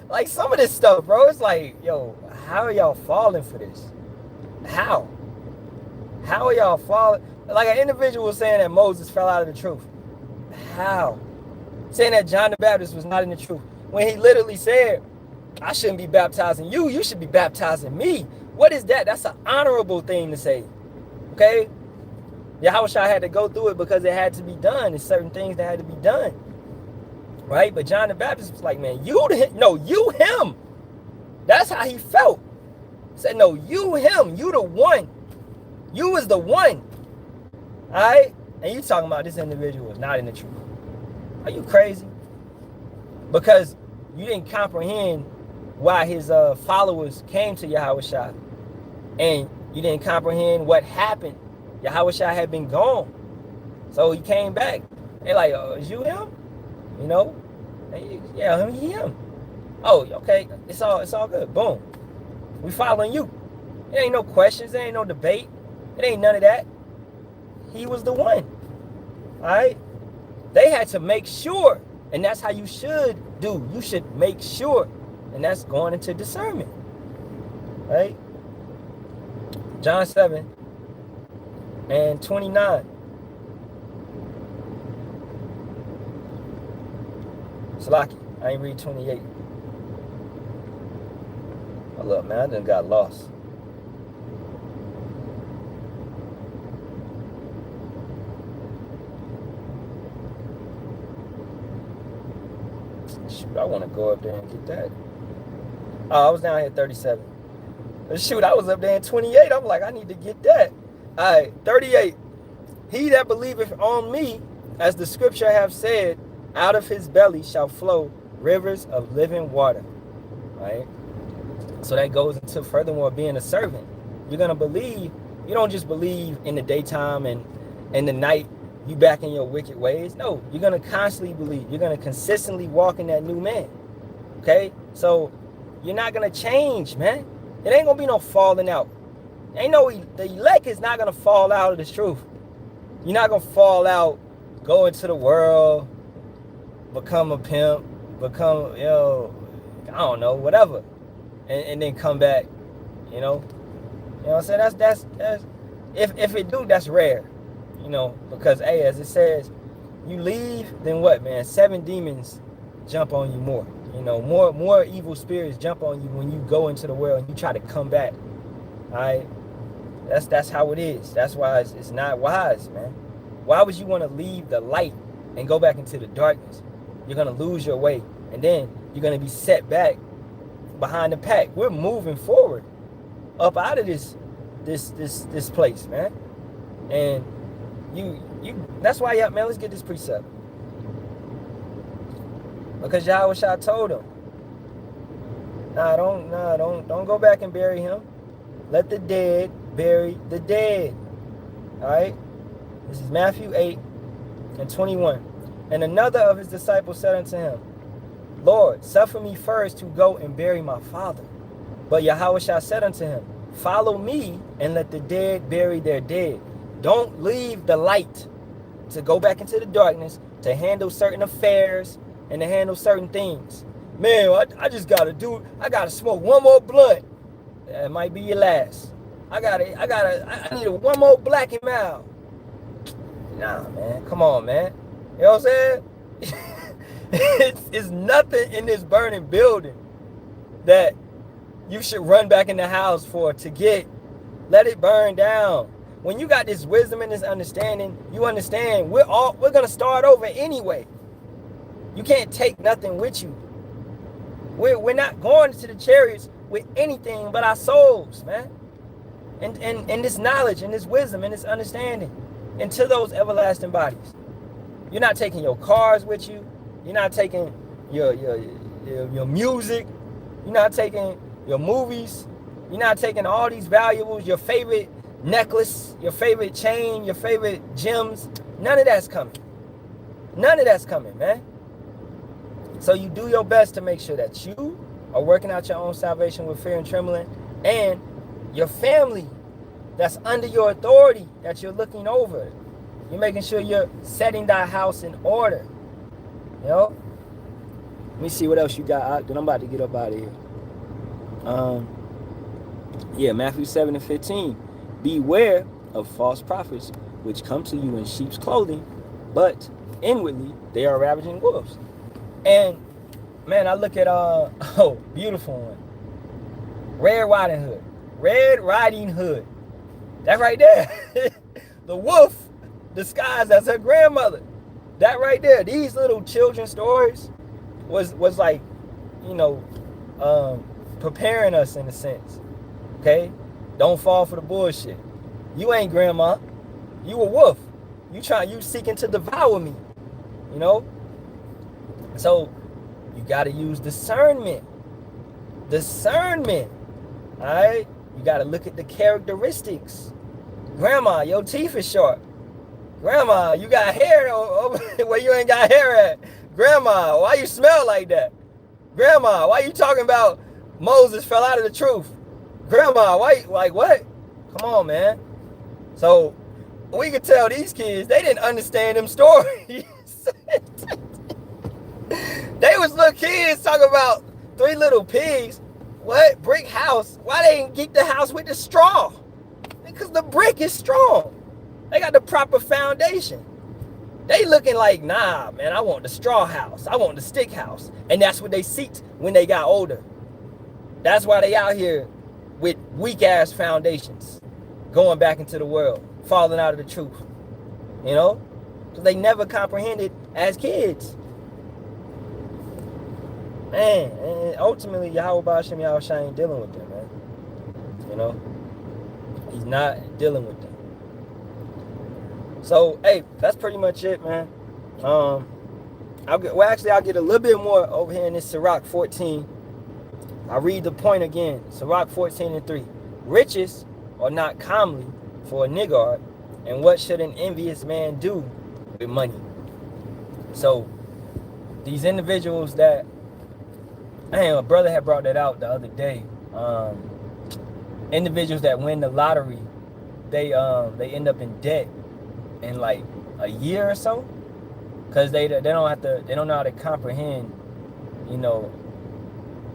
Like some of this stuff, bro, it's like, yo, how are y'all falling for this? How are y'all falling? Like an individual was saying that Moses fell out of the truth. How? Saying that John the Baptist was not in the truth, when he literally said, I shouldn't be baptizing you, you should be baptizing me. What is that? That's an honorable thing to say. Okay? Yahawashi had to go through it because it had to be done. There's certain things that had to be done. Right? But John the Baptist was like, man, you him. That's how he felt. He said, no, you him. You the one. You was the one. Alright? And you talking about this individual is not in the truth. Are you crazy? Because you didn't comprehend why his followers came to Yahawashi. And you didn't comprehend what happened. Yahawashi had been gone. So he came back. They're like, oh, is you him? You know? Yeah, him. Oh, okay. It's all good. Boom. We following you. It ain't no questions. There ain't no debate. It ain't none of that. He was the one. Alright? They had to make sure. And that's how you should do. You should make sure. And that's going into discernment. Right? John 7 and 29. Salaki, I ain't read 28. Oh, look, man, I done got lost. Shoot, I want to go up there and get that. Oh, I was down here 37. Shoot, I was up there in 28. I'm like, I need to get that. All right, 38. He that believeth on me, as the scripture have said, out of his belly shall flow rivers of living water. Right? So that goes into furthermore being a servant. You're going to believe. You don't just believe in the daytime and in the night you back in your wicked ways. No, you're going to constantly believe. You're going to consistently walk in that new man. Okay? So you're not going to change, man. It ain't going to be no falling out. Ain't no, the elect is not going to fall out of this truth. You're not going to fall out, go into the world, become a pimp, become, I don't know, whatever. And then come back, you know what I'm saying? That's if it do, that's rare, because as it says, you leave, then what, man? 7 demons jump on you more. More evil spirits jump on you when you go into the world and you try to come back. All right? That's how it is. That's why it's not wise, man. Why would you want to leave the light and go back into the darkness? You're going to lose your way. And then you're going to be set back behind the pack. We're moving forward up out of this place, man. And you that's why, man, let's get this precept. Because Yahawashi told him, don't go back and bury him. Let the dead bury the dead. All right? This is Matthew 8 and 21. And another of his disciples said unto him, Lord, suffer me first to go and bury my father. But Yahawashi said unto him, follow me and let the dead bury their dead. Don't leave the light to go back into the darkness to handle certain affairs and to handle certain things. Man, I gotta smoke one more blunt. That might be your last. I need one more black and mild. Nah, man, come on, man. You know what I'm saying? It's nothing in this burning building that you should run back in the house to get. Let it burn down. When you got this wisdom and this understanding, you understand we're gonna start over anyway. You can't take nothing with you. We're not going to the chariots with anything but our souls, man. And this knowledge and this wisdom and this understanding into those everlasting bodies. You're not taking your cars with you. You're not taking your music. You're not taking your movies. You're not taking all these valuables, your favorite necklace, your favorite chain, your favorite gems. None of that's coming. None of that's coming, man. So you do your best to make sure that you are working out your own salvation with fear and trembling, and your family that's under your authority that you're looking over. You're making sure you're setting that house in order. Let me see what else you got. Then I'm about to get up out of here. Matthew 7 and 15. Beware of false prophets, which come to you in sheep's clothing, but inwardly they are ravaging wolves. And man, I look at beautiful one. Red Riding Hood. That right there. The wolf disguised as her grandmother. That right there. These little children's stories was like, you know, preparing us in a sense. Okay? Don't fall for the bullshit. You ain't grandma. You a wolf. You seeking to devour me. You know? So you gotta use discernment. Discernment. Alright? You gotta look at the characteristics. Grandma, your teeth is sharp. Grandma, you got hair over where you ain't got hair at. Grandma, why you smell like that? Grandma, why you talking about Moses fell out of the truth? Grandma, why, like what? Come on, man. So we could tell these kids, they didn't understand them stories. They was little kids talking about 3 little pigs. What? Brick house. Why they didn't get the house with the straw? Because the brick is strong. They got the proper foundation. They looking like, nah, man, I want the straw house. I want the stick house. And that's what they seeked when they got older. That's why they out here with weak-ass foundations, going back into the world, falling out of the truth. You know? Because they never comprehended as kids. Man, and ultimately, Yahawashi ain't dealing with them, man. You know? He's not dealing with them. So, hey, that's pretty much it, man. I'll get a little bit more over here in this Sirach 14. I'll read the point again. Sirach 14:3. Riches are not comely for a niggard, and what should an envious man do with money? So, these individuals that, a brother had brought that out the other day. Individuals that win the lottery, they end up in debt in like a year or so, because they don't know how to comprehend, you know.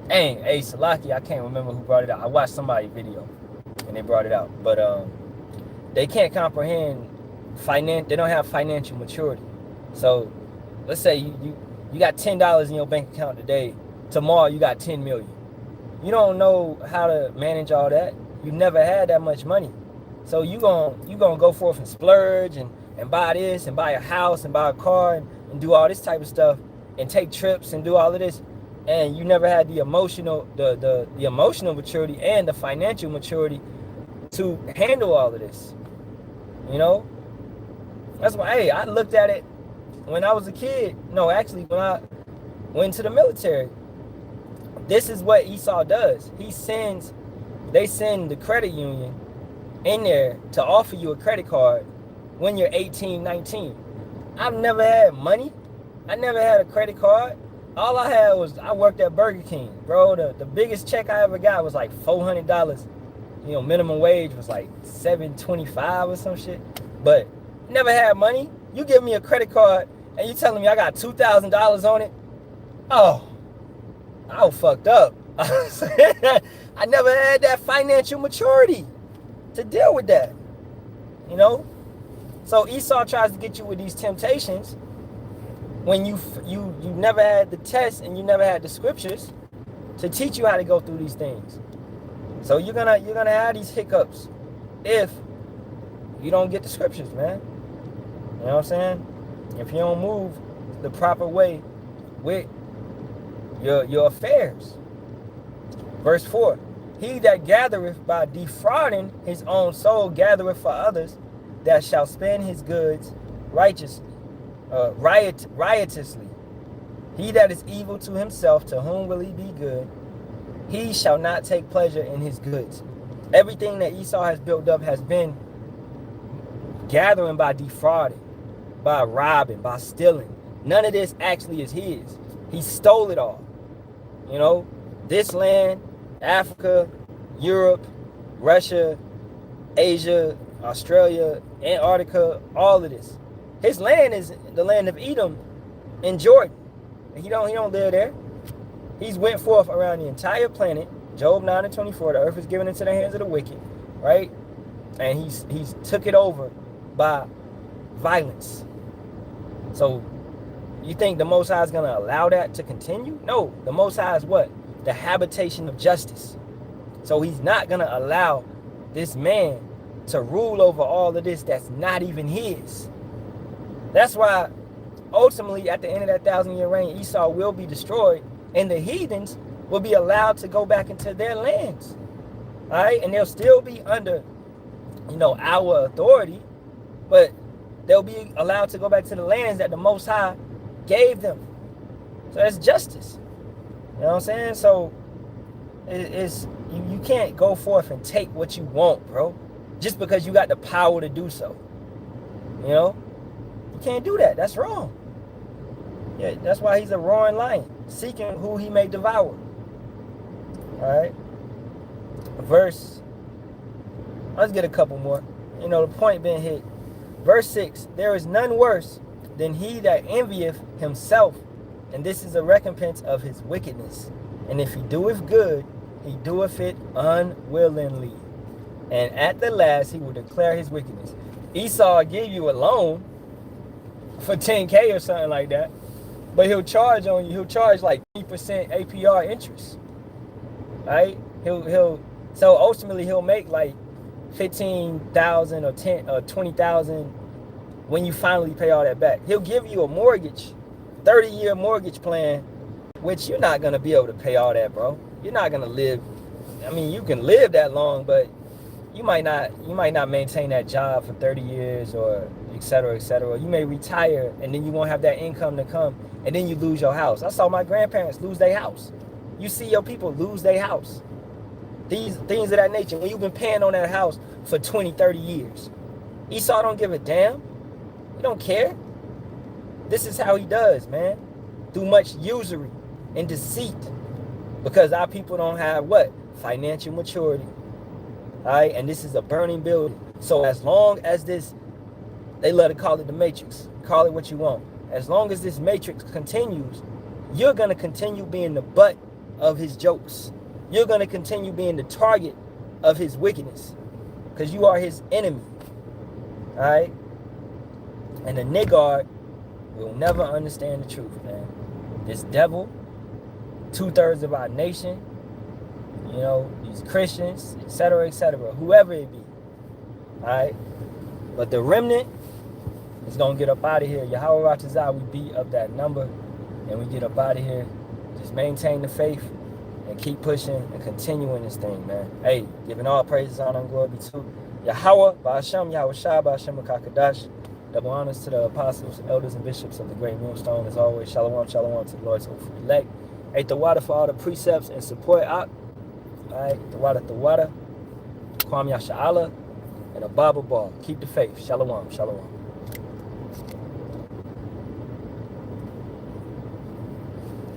Hey, Salaki, I can't remember who brought it out. I watched somebody's video and they brought it out, but they can't comprehend they don't have financial maturity. So let's say you got $10 in your bank account today. Tomorrow you got 10 million. You don't know how to manage all that. You never had that much money. So you gonna go forth and splurge and buy this and buy a house and buy a car and do all this type of stuff and take trips and do all of this. And you never had the emotional maturity and the financial maturity to handle all of this. You know? That's why, hey, I looked at it when I was a kid. No, actually, when I went to the military. This is what Esau does. They send the credit union in there to offer you a credit card when you're 18, 19. I've never had money. I never had a credit card. All I had was, I worked at Burger King, bro. The biggest check I ever got was like $400. You know, minimum wage was like $7.25 or some shit. But never had money. You give me a credit card and you telling me I got $2,000 on it. Oh, I was fucked up. I never had that financial maturity to deal with that. You know? So Esau tries to get you with these temptations when you never had the test and you never had the scriptures to teach you how to go through these things. So you're gonna have these hiccups if you don't get the scriptures, man. You know what I'm saying? If you don't move the proper way with your affairs. Verse 4. He that gathereth by defrauding his own soul gathereth for others, that shall spend his goods riotously. He that is evil to himself, to whom will he be good? He shall not take pleasure in his goods. Everything that Esau has built up has been gathering by defrauding, by robbing, by stealing. None of this actually is his. He stole it all. You know, this land, Africa, Europe, Russia, Asia, Australia, Antarctica, all of this. His land is the land of Edom in Jordan. He don't live there. He's went forth around the entire planet. Job 9:24, the earth is given into the hands of the wicked, right? And he's took it over by violence. So you think the Most High is going to allow that to continue? No, the Most High is what? The habitation of justice. So he's not going to allow this man to rule over all of this that's not even his. That's why ultimately at the end of that 1,000-year reign, Esau will be destroyed and the heathens will be allowed to go back into their lands. All right, and they'll still be under, our authority, but they'll be allowed to go back to the lands that the Most High gave them. So that's justice. You know what I'm saying? So you can't go forth and take what you want, bro, just because you got the power to do so. You can't do that. That's wrong. Yeah, that's why he's a roaring lion, seeking who he may devour. All right. Let's get a couple more. The point being hit. Verse 6, there is none worse than he that envieth himself, and this is a recompense of his wickedness. And if he doeth good, he doeth it unwillingly. And at the last, he will declare his wickedness. Esau give you a loan for 10K or something like that, but he'll charge on you. He'll charge like 3% APR interest, right? So ultimately he'll make like 15,000 or 10 or 20,000 when you finally pay all that back. He'll give you a mortgage, 30-year mortgage plan, which you're not gonna be able to pay all that, bro. You're not gonna live. I mean, you can live that long, but you might not maintain that job for 30 years or et cetera, et cetera. You may retire and then you won't have that income to come, and then you lose your house. I saw my grandparents lose their house. You see your people lose their house. These things of that nature, when you've been paying on that house for 20, 30 years. Esau don't give a damn. He don't care. This is how he does, man. Through much usury and deceit. Because our people don't have what? Financial maturity. All right? And this is a burning building. So as long as this, they love to call it the matrix. Call it what you want. As long as this matrix continues, you're going to continue being the butt of his jokes. You're going to continue being the target of his wickedness. Because you are his enemy. All right? And the Niggard will never understand the truth, man. This devil, 2/3 of our nation, these Christians, etc., whoever it be. All right? But the remnant is going to get up out of here. Yahawah, we beat up that number and we get up out of here. Just maintain the faith and keep pushing and continuing this thing, man. Hey, giving all praises, honor, and glory be to Yahawah, Ba'asham, Yahawashi, Ba'asham, Kakadash. Double honors to the apostles, elders, and bishops of the great millstone. As always, shalom, shalom to the Lord's hopeful elect. Hey, the water for all the precepts and support. All right, the water. Kwam Yasha'Allah, and a Bible ball. Keep the faith. Shalom, shalom.